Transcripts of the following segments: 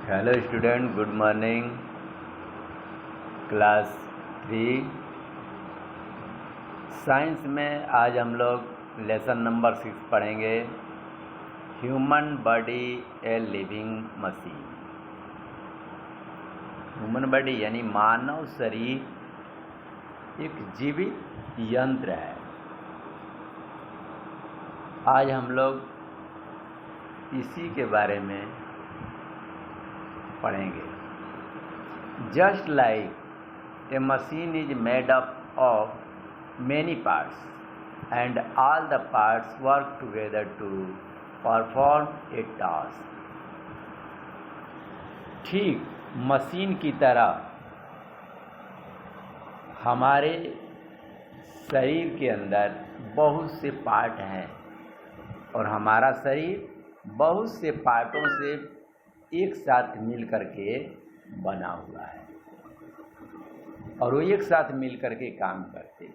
Hello student, good morning. Class 3 science में आज हम लोग लेसन नंबर 6 पढ़ेंगे। Human body a living machine. Human body यानी मानव शरीर एक जीवित यंत्र है। आज हम लोग इसी के बारे में पढ़ेंगे। Just like a machine is made up of many parts and all the parts work together to perform a task. ठीक मशीन की तरह हमारे शरीर के अंदर बहुत से पार्ट हैं और हमारा शरीर बहुत से पार्टों से एक साथ मिल करके बना हुआ है और वो एक साथ मिल करके काम करते हैं।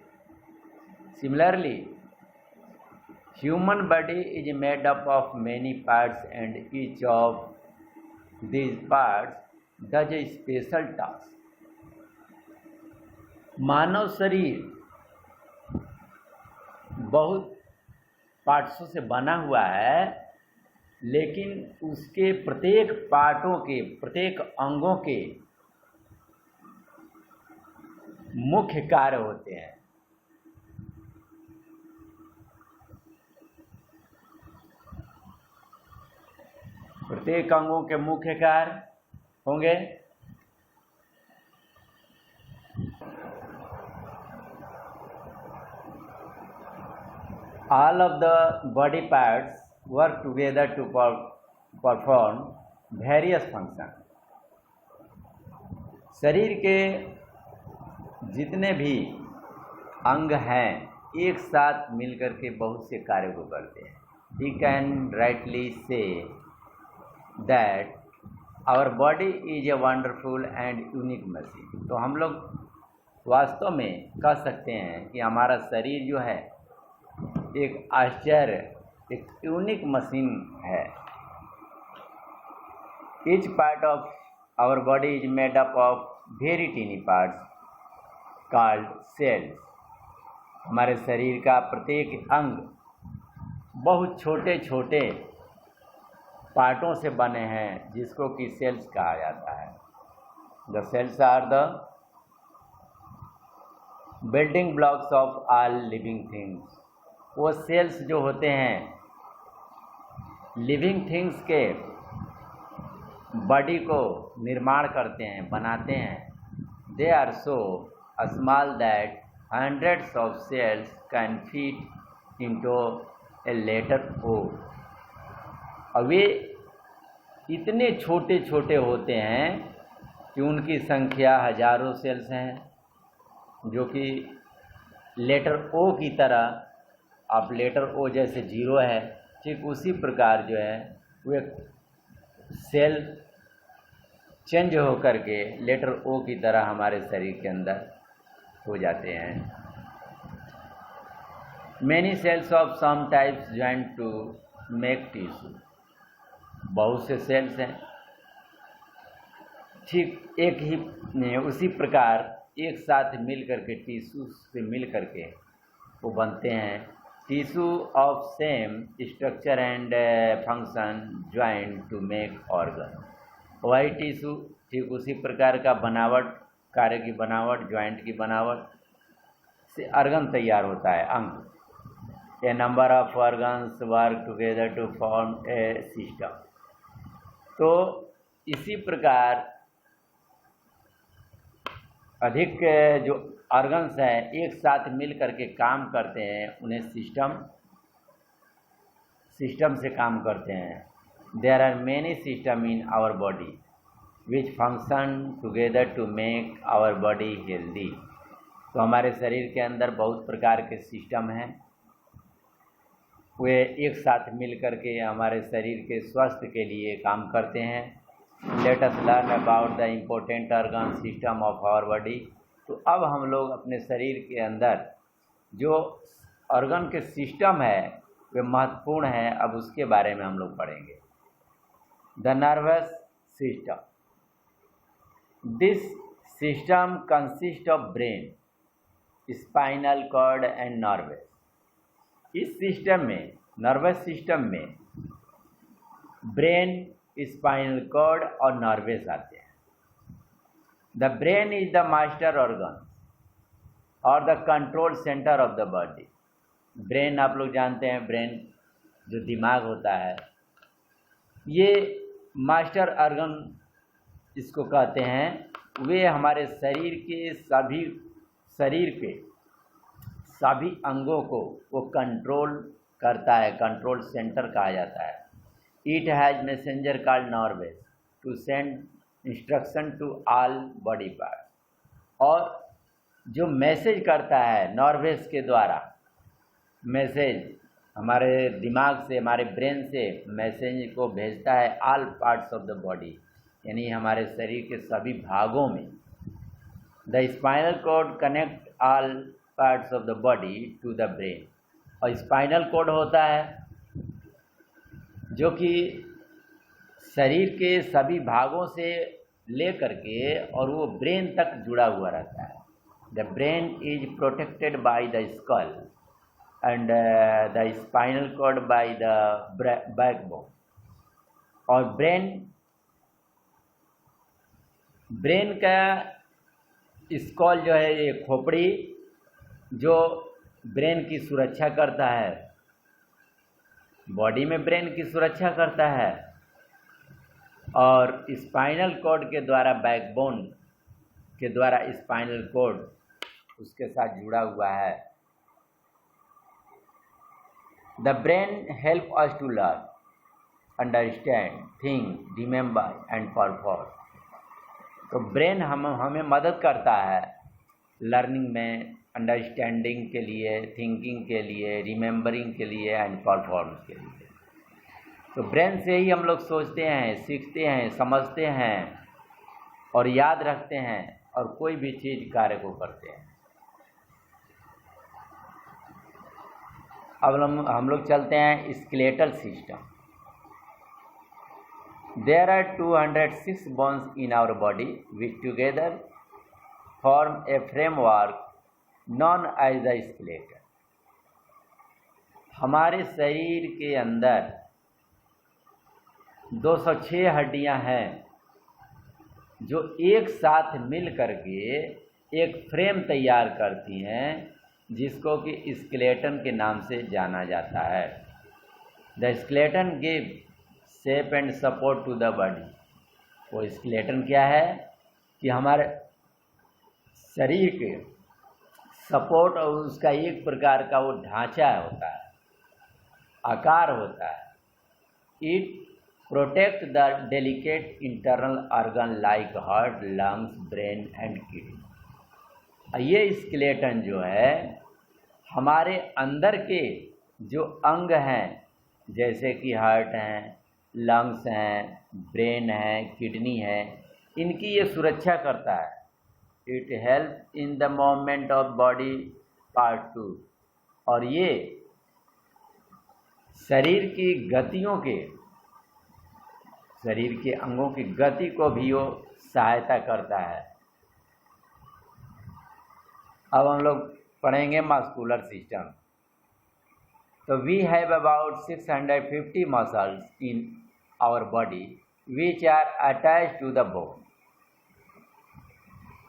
Similarly human body is made up of many parts and each of these parts does a special task. मानव शरीर बहुत पार्ट्सों से बना हुआ है, लेकिन उसके प्रत्येक पार्टों के, प्रत्येक अंगों के मुख्य कार्य होते हैं। प्रत्येक अंगों के मुख्य कार्य होंगे all of the body parts work together to perform various functions। शरीर के जितने भी अंग हैं एक साथ मिलकर के बहुत से कार्य को करते हैं। We can rightly say that our body is a wonderful and unique machine। तो हम लोग वास्तव में कह सकते हैं कि हमारा शरीर जो है एक आश्चर्य, एक यूनिक मशीन है। Each part of our body is made up of very tiny parts called cells. हमारे शरीर का प्रत्येक अंग बहुत छोटे छोटे पार्टों से बने हैं जिसको कि सेल्स कहा जाता है। The cells are the building blocks of all living things. वो सेल्स जो होते हैं लिविंग थिंग्स के बॉडी को निर्माण करते हैं, बनाते हैं। They are so small that hundreds of cells can fit into a letter O. और वे इतने छोटे छोटे होते हैं कि उनकी संख्या हजारों सेल्स हैं, जो कि लेटर ओ की तरह। अब लेटर ओ जैसे 0 है, ठीक उसी प्रकार जो है वे सेल चेंज हो करके लेटर ओ की तरह हमारे शरीर के अंदर हो जाते हैं। Many cells of some types join to make tissue. बहुत से सेल्स हैं, ठीक एक ही उसी प्रकार एक साथ मिल करके टिश्यू से मिल करके वो बनते हैं। Tissue of same structure and function join to make organ. वही टिश्यू ठीक उसी प्रकार का बनावट, कार्य की बनावट, ज्वाइंट की बनावट से ऑर्गन तैयार होता है, अंग। A number of organs work together to form a system. तो इसी प्रकार अधिक जो ऑर्गन्स हैं एक साथ मिल करके काम करते हैं, उन्हें सिस्टम से काम करते हैं। There are many system in our body which function together to make our body healthy. तो हमारे शरीर के अंदर बहुत प्रकार के सिस्टम हैं, वे एक साथ मिल करके हमारे शरीर के स्वास्थ्य के लिए काम करते हैं। Let us learn about the important organ system of our body. तो अब हम लोग अपने शरीर के अंदर जो ऑर्गन के सिस्टम है वे महत्वपूर्ण हैं, अब उसके बारे में हम लोग पढ़ेंगे। The nervous system. This system consists of brain, spinal cord and nervous. इस सिस्टम में, नर्वस सिस्टम में ब्रेन, स्पाइनल कॉर्ड और नर्वस आते हैं. The brain is the master organ और the control centre of the body. Brain आप लोग जानते हैं, ब्रेन जो दिमाग होता है, ये मास्टर ऑर्गन इसको कहते हैं. वे हमारे शरीर के सभी अंगों को वो कंट्रोल करता है, कंट्रोल सेंटर कहा जाता है. It has messenger called nerves to send instruction to all body part. और जो मैसेज करता है नर्वस के द्वारा, मैसेज हमारे दिमाग से, हमारे ब्रेन से मैसेज को भेजता है all parts of the body, यानी हमारे शरीर के सभी भागों में. The spinal cord connect all parts of the body to the brain. और स्पाइनल कॉर्ड होता है जो कि शरीर के सभी भागों से ले करके और वो ब्रेन तक जुड़ा हुआ रहता है. The brain is protected by the skull and the spinal cord by the backbone. और ब्रेन का स्कल जो है, ये खोपड़ी जो ब्रेन की सुरक्षा करता है, बॉडी में ब्रेन की सुरक्षा करता है, और स्पाइनल कॉर्ड के द्वारा, बैकबोन के द्वारा स्पाइनल कॉर्ड उसके साथ जुड़ा हुआ है. The brain help us to learn, understand, think, remember and perform. तो ब्रेन हमें मदद करता है लर्निंग में, अंडरस्टैंडिंग के लिए, थिंकिंग के लिए, रिमेंबरिंग के लिए एंड परफॉर्मेंस के लिए. तो ब्रेन से ही हम लोग सोचते हैं, सीखते हैं, समझते हैं और याद रखते हैं और कोई भी चीज़ कार्य को करते हैं. अब हम लोग चलते हैं skeletal system. There are 206 bones in our body which together form a framework known as the skeleton. हमारे शरीर के अंदर 206 हड्डियां हैं जो एक साथ मिल करके एक फ्रेम तैयार करती हैं, जिसको कि स्केलेटन के नाम से जाना जाता है. The skeleton give shape and support to the body. वो स्केलेटन क्या है कि हमारे शरीर के सपोर्ट और उसका एक प्रकार का वो ढांचा होता है, आकार होता है. It protect the delicate internal organ like heart, lungs, brain and kidney. ये स्केलेटन जो है हमारे अंदर के जो अंग हैं, जैसे कि हार्ट हैं, लंग्स हैं, ब्रेन है, किडनी है, इनकी ये सुरक्षा करता है. It help in the movement of body part 2. और ये शरीर की गतियों के, शरीर के अंगों की गति को भी वो सहायता करता है. अब हम लोग पढ़ेंगे मस्कुलर सिस्टम. तो we have about 650 muscles in our body which are attach to the bone.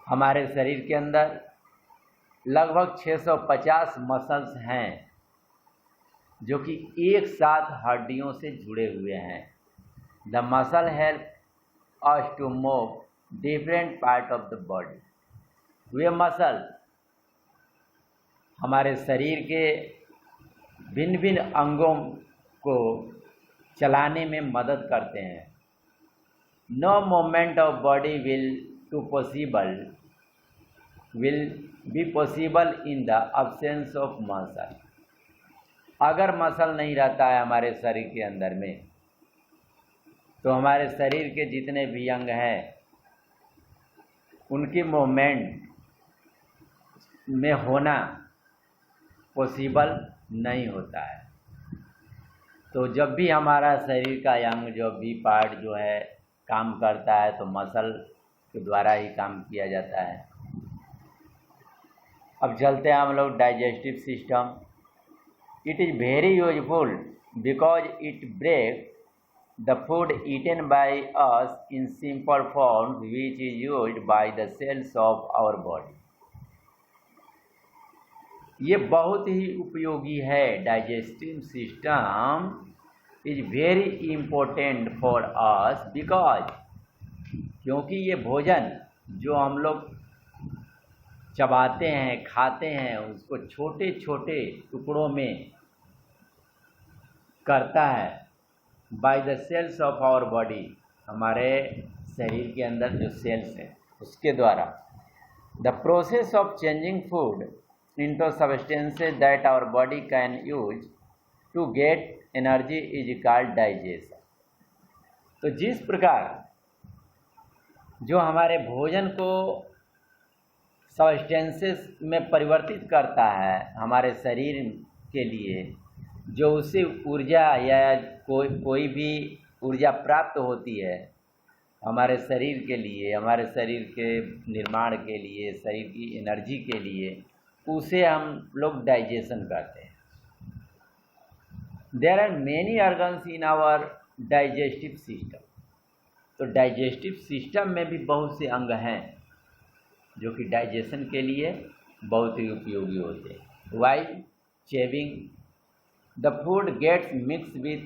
हमारे शरीर के अंदर लगभग 650 मसल्स हैं जो कि एक साथ हड्डियों से जुड़े हुए हैं. The muscle help us to move different part of the body. वे मसल हमारे शरीर के भिन्न भिन्न अंगों को चलाने में मदद करते हैं. No movement of body will be possible in the absence of muscle. अगर मसल नहीं रहता है हमारे शरीर के अंदर में, तो हमारे शरीर के जितने भी अंग हैं उनकी मूवमेंट में होना पॉसिबल नहीं होता है. तो जब भी हमारा शरीर का अंग, जो भी पार्ट जो है काम करता है तो मसल के द्वारा ही काम किया जाता है। अब चलते हैं हम लोग digestive system. It is very useful because it break the food eaten by us in simple form which is used by the cells of our body. ये बहुत ही उपयोगी है। Digestive system is very important for us because, क्योंकि ये भोजन जो हम लोग चबाते हैं, खाते हैं, उसको छोटे छोटे टुकड़ों में करता है by the cells of our body, हमारे शरीर के अंदर जो सेल्स हैं उसके द्वारा। The process of changing food into substances that our body can use to get energy is called digestion। तो जिस प्रकार जो हमारे भोजन को सब्सटेंसेस में परिवर्तित करता है हमारे शरीर के लिए, जो उससे ऊर्जा या कोई भी ऊर्जा प्राप्त होती है हमारे शरीर के लिए, हमारे शरीर के निर्माण के लिए, शरीर की एनर्जी के लिए, उसे हम लोग डाइजेशन करते हैं। There are many organs in our digestive system. तो डाइजेस्टिव सिस्टम में भी बहुत से अंग हैं जो कि डाइजेशन के लिए बहुत ही उपयोगी होते हैं। While chewing the food gets mix with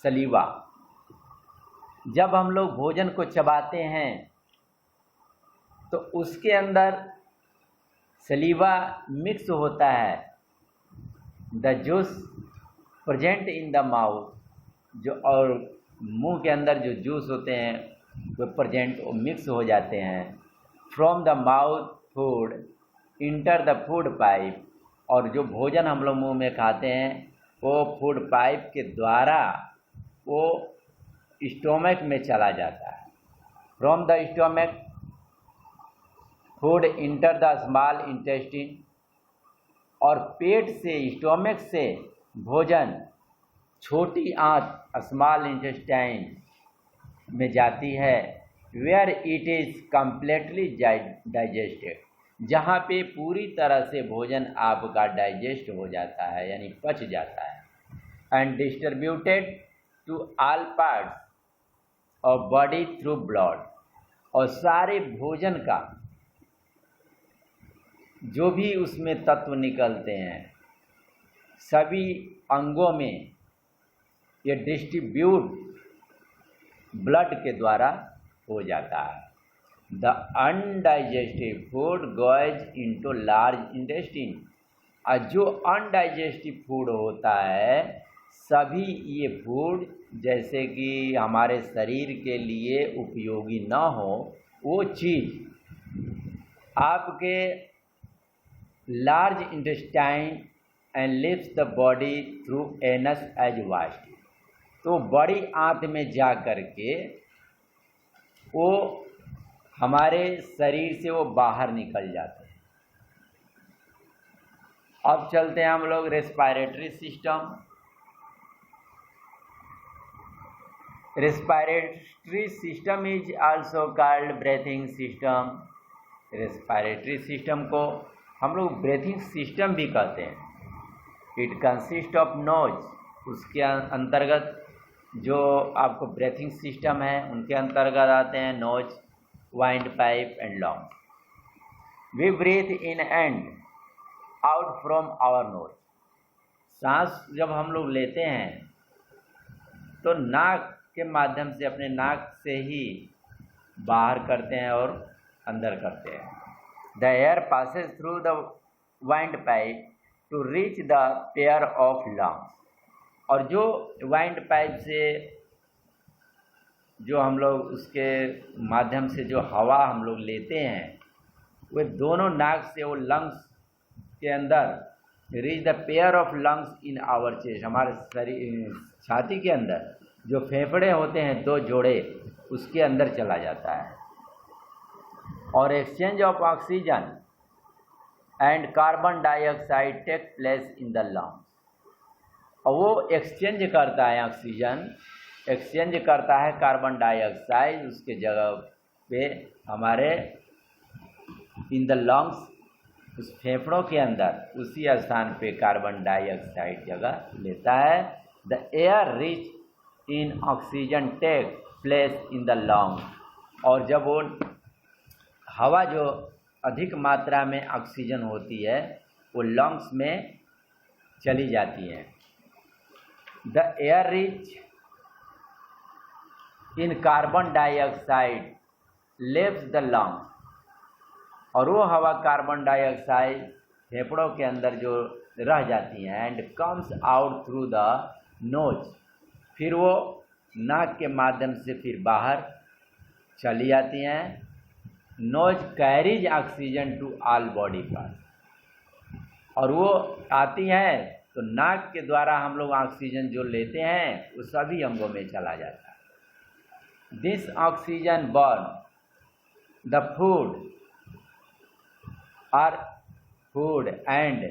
saliva. जब हम लोग भोजन को चबाते हैं तो उसके अंदर सलीवा मिक्स होता है। The juice present in the mouth, जो और मुंह के अंदर जो जूस होते हैं वो प्रेजेंट मिक्स हो जाते हैं। From the mouth food enter the food pipe, और जो भोजन हम लोग मुंह में खाते हैं वो फूड पाइप के द्वारा वो स्टोमक में चला जाता है। From the stomach food enter the small intestine, और पेट से स्टोमक से भोजन छोटी आंत स्मॉल इंटेस्टाइन में जाती है। Where it is completely digested, जहाँ पे पूरी तरह से भोजन आपका डाइजेस्ट हो जाता है यानी पच जाता है। And distributed to all parts of body through blood, और सारे भोजन का जो भी उसमें तत्व निकलते हैं सभी अंगों में ये डिस्ट्रीब्यूट ब्लड के द्वारा हो जाता है। The undigestive food goes into large intestine, और जो अनडाइजेस्टिव फूड होता है सभी ये फूड जैसे कि हमारे शरीर के लिए उपयोगी न हो वो चीज़ आपके large intestine and leaves the body through anus as waste, तो बड़ी आंत में जा कर के वो हमारे शरीर से वो बाहर निकल जाते हैं। अब चलते हैं हम लोग respiratory system. Respiratory system is also called breathing system. Respiratory system को हम लोग ब्रीथिंग सिस्टम भी कहते हैं। इट कंसिस्ट ऑफ नोज, उसके अंतर्गत जो आपको ब्रीथिंग सिस्टम है उनके अंतर्गत आते हैं nose, wind pipe and lungs. We breathe in and out from our nose. सांस जब हम लोग लेते हैं तो नाक के माध्यम से, अपने नाक से ही बाहर करते हैं और अंदर करते हैं। The air passes through the wind pipe to reach the pair of lungs, और जो वाइंड पाइप से जो हम लोग उसके माध्यम से जो हवा हम लोग लेते हैं वे दोनों नाक से वो लंग्स के अंदर reach the pair of lungs in our chest, हमारे शरीर छाती के अंदर जो फेफड़े होते हैं दो जोड़े उसके अंदर चला जाता है। और exchange of oxygen and carbon dioxide take place in the lungs, और वो एक्सचेंज करता है ऑक्सीजन एक्सचेंज करता है कार्बन डाइऑक्साइड, उसके जगह पे हमारे इन द लंग्स, उस फेफड़ों के अंदर उसी स्थान पे कार्बन डाइऑक्साइड जगह लेता है। The air rich in oxygen take place in the lung, और जब वो हवा जो अधिक मात्रा में ऑक्सीजन होती है वो लंग्स में चली जाती है। The air rich in carbon dioxide leaves the lungs, और वो हवा कार्बन डाइऑक्साइड फेफड़ों के अंदर जो रह जाती हैं and comes out through the nose, फिर वो नाक के माध्यम से फिर बाहर चली जाती हैं। Nose carries oxygen to all body part, और वो आती हैं तो नाक के द्वारा हम लोग ऑक्सीजन जो लेते हैं वो सभी अंगों में चला जाता है। This oxygen burn the food or food and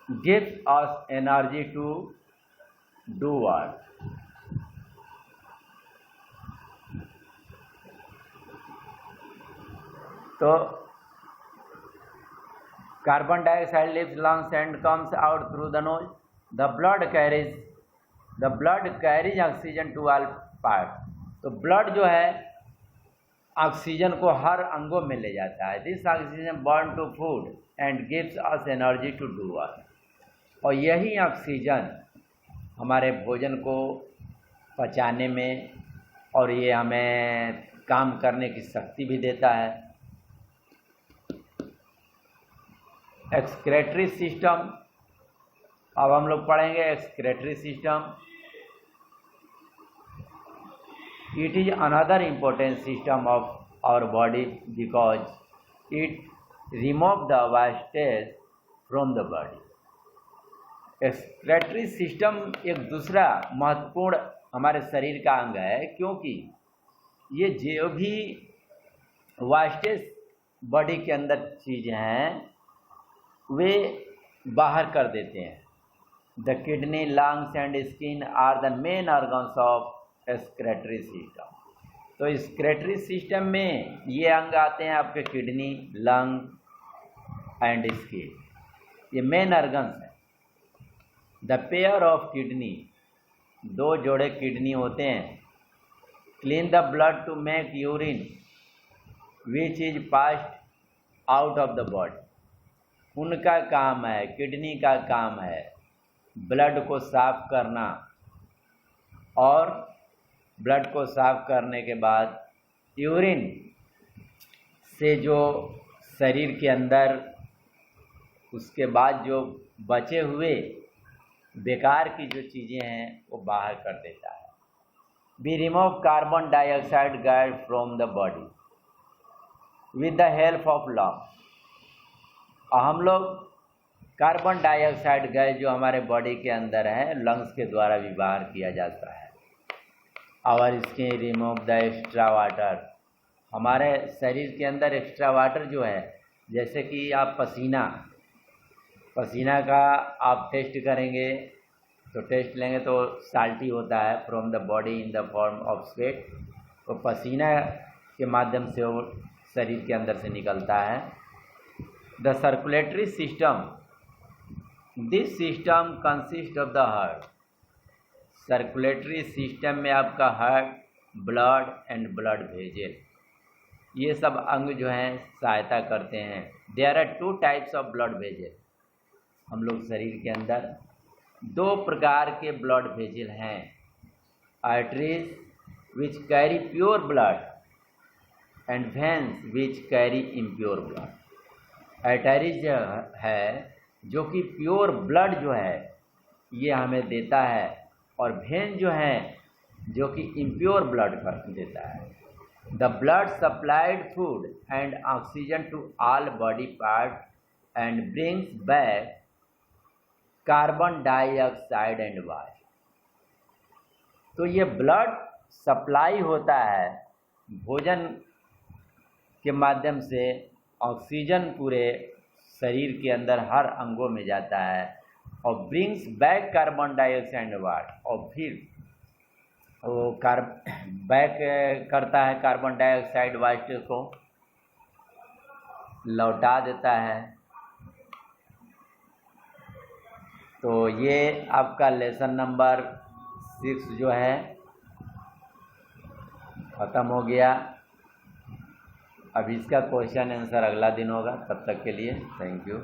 gives us energy to do work. तो carbon dioxide leaves lungs and comes out through the nose. The blood carries oxygen to all parts. तो blood जो है oxygen को हर अंगों में ले जाता है। This oxygen burn to food and gives us energy to do work, और यही ऑक्सीजन हमारे भोजन को पचाने में और ये हमें काम करने की शक्ति भी देता है। एक्सक्रेटरी सिस्टम, अब हम लोग पढ़ेंगे excretory system. It is another important system of our body because it removes the wastage from the body. Excretory system एक दूसरा महत्वपूर्ण हमारे शरीर का अंग है, क्योंकि ये जो भी वास्टेज बॉडी के अंदर चीज़ें हैं वे बाहर कर देते हैं। The kidney, lungs and skin are the main organs of excretory system. तो एक्सक्रेटरी सिस्टम में ये अंग आते हैं आपके किडनी, लंग एंड स्किन, ये मेन ऑर्गन्स हैं। द पेयर ऑफ किडनी, दो जोड़े किडनी होते हैं। Clean the blood to make urine which is passed out of the body, उनका काम है, किडनी का काम है ब्लड को साफ करना, और ब्लड को साफ करने के बाद यूरिन से जो शरीर के अंदर उसके बाद जो बचे हुए बेकार की जो चीज़ें हैं वो बाहर कर देता है। We remove carbon dioxide gas from the body with the help of lungs. हम लोग कार्बन डाइऑक्साइड गैस जो हमारे बॉडी के अंदर है लंग्स के द्वारा भी बाहर किया जाता है। और इसके रिमूव द एक्स्ट्रा वाटर, हमारे शरीर के अंदर एक्स्ट्रा वाटर जो है, जैसे कि आप पसीना का आप टेस्ट करेंगे तो टेस्ट लेंगे तो साल्टी होता है from the body in the form of sweat, तो पसीना के माध्यम से वो शरीर के अंदर से निकलता है। The circulatory system, this system consist of the heart. Circulatory system में आपका heart, blood and blood vessel, ये सब अंग जो हैं सहायता करते हैं। There are 2 types of blood vessel. हम लोग शरीर के अंदर 2 प्रकार के ब्लड वेसल हैं। Arteries which carry pure blood and veins which carry impure blood. Arteries है जो कि प्योर ब्लड जो है ये हमें देता है, और वेन जो है जो कि इम्प्योर ब्लड कर देता है। The blood supplied food and oxygen to all body part and brings back carbon dioxide and water. तो ये ब्लड सप्लाई होता है, भोजन के माध्यम से ऑक्सीजन पूरे शरीर के अंदर हर अंगों में जाता है, और ब्रिंग्स बैक कार्बन डाइऑक्साइड वाट, और फिर वो बैक करता है कार्बन डाइऑक्साइड वाट को, लौटा देता है। तो ये आपका लेसन नंबर 6 जो है ख़त्म हो गया। अब इसका क्वेश्चन आंसर अगला दिन होगा। तब तक के लिए थैंक यू।